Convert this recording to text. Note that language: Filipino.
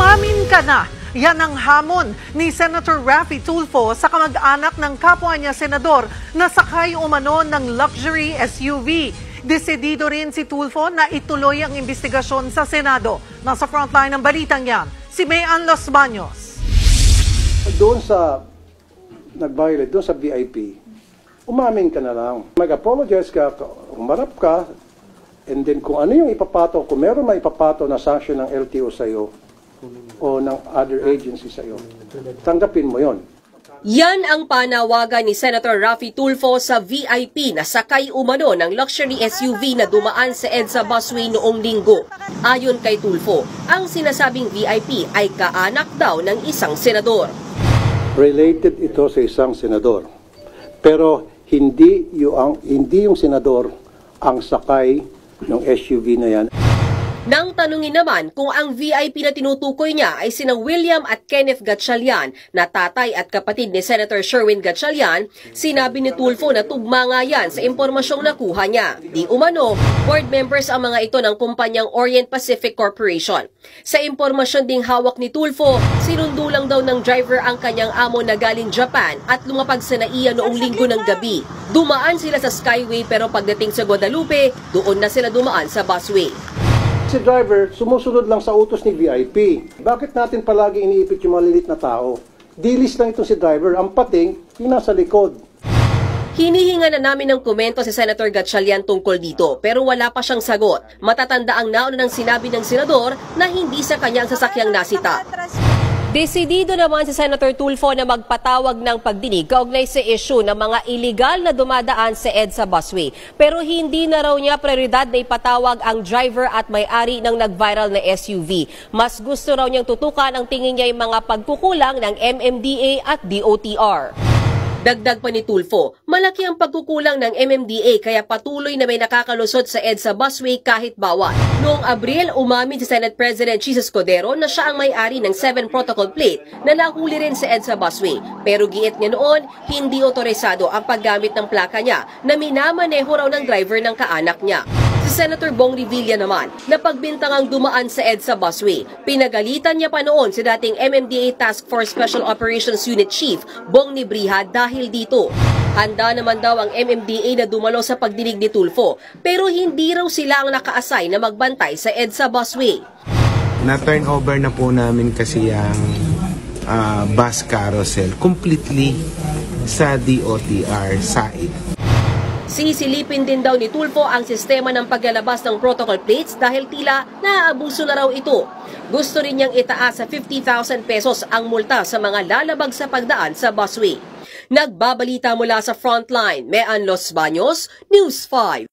Umamin ka na! Yan ang hamon ni Senator Raffy Tulfo sa kamag-anak ng kapwa niya senador na sakay umano ng luxury SUV. Desidido rin si Tulfo na ituloy ang investigasyon sa Senado. Nasa frontline ng balitang yan, si Mayan Los Baños. Doon sa nag-violate, doon sa VIP, umamin ka na lang. Mag-apologize ka, umarap ka, and then kung ano yung ipapato, kung meron may ipapato na sanction ng LTO sa'yo o ng other agency sa'yo, tanggapin mo yon. Yan ang panawagan ni Senator Raffy Tulfo sa VIP na sakay umano ng luxury SUV na dumaan sa EDSA busway noong linggo. Ayon kay Tulfo, ang sinasabing VIP ay kaanak daw ng isang senador. Related ito sa isang senador. Pero hindi yung senador ang sakay ng SUV na yan. Nang tanungin naman kung ang VIP na tinutukoy niya ay sina William at Kenneth Gatchalian na tatay at kapatid ni Senator Sherwin Gatchalian, sinabi ni Tulfo na tugma nga yan sa impormasyong nakuha niya. Di umano, board members ang mga ito ng kumpanyang Orient Pacific Corporation. Sa impormasyon ding hawak ni Tulfo, sinundo lang daw ng driver ang kanyang amo na galing Japan at lumapag sa NAIA noong linggo ng gabi. Dumaan sila sa Skyway pero pagdating sa Guadalupe, doon na sila dumaan sa busway. Si driver, sumusunod lang sa utos ni VIP. Bakit natin palagi iniipit yung malilit na tao? Dilis lang itong si driver, ang pating, yung nasa likod. Hinihinga na namin ng komento si Senator Gatchalian tungkol dito pero wala pa siyang sagot. Matatanda ang nauna ng sinabi ng senador na hindi sa kanyang sasakyang nasita. Desidido naman si Senator Tulfo na magpatawag ng pagdinig kaugnay sa issue ng mga iligal na dumadaan sa EDSA busway. Pero hindi na raw niya prioridad na ipatawag ang driver at may-ari ng nag-viral na SUV. Mas gusto raw niyang tutukan ang tingin niya yung mga pagkukulang ng MMDA at DOTR. Dagdag pa ni Tulfo, malaki ang pagkukulang ng MMDA kaya patuloy na may nakakalusot sa EDSA busway kahit bawat. Noong Abril, umamin si Senate President Jesus Codero na siya ang may-ari ng 7 protocol plate na nahuli rin sa EDSA busway. Pero giit niya noon, hindi otorisado ang paggamit ng plaka niya na minamaneho raw ng driver ng kaanak niya. Si Senator Bong Revilla naman, napagbintangang dumaan sa EDSA busway. Pinagalitan niya pa noon si dating MMDA Task Force Special Operations Unit Chief Bong Nibriha dahil dito. Handa naman daw ang MMDA na dumalo sa pagdinig ni Tulfo, pero hindi raw sila ang naka-assign na magbantay sa EDSA busway. Na-turnover na po namin kasi ang bus carousel completely sa DOTR side. Sisilipin din daw ni Tulfo ang sistema ng paglalabas ng protocol plates dahil tila naaabuso na raw ito. Gusto rin niyang itaas sa 50,000 pesos ang multa sa mga lalabag sa pagdaan sa busway. Nagbabalita mula sa Frontline, Mayan Los Baños, News 5.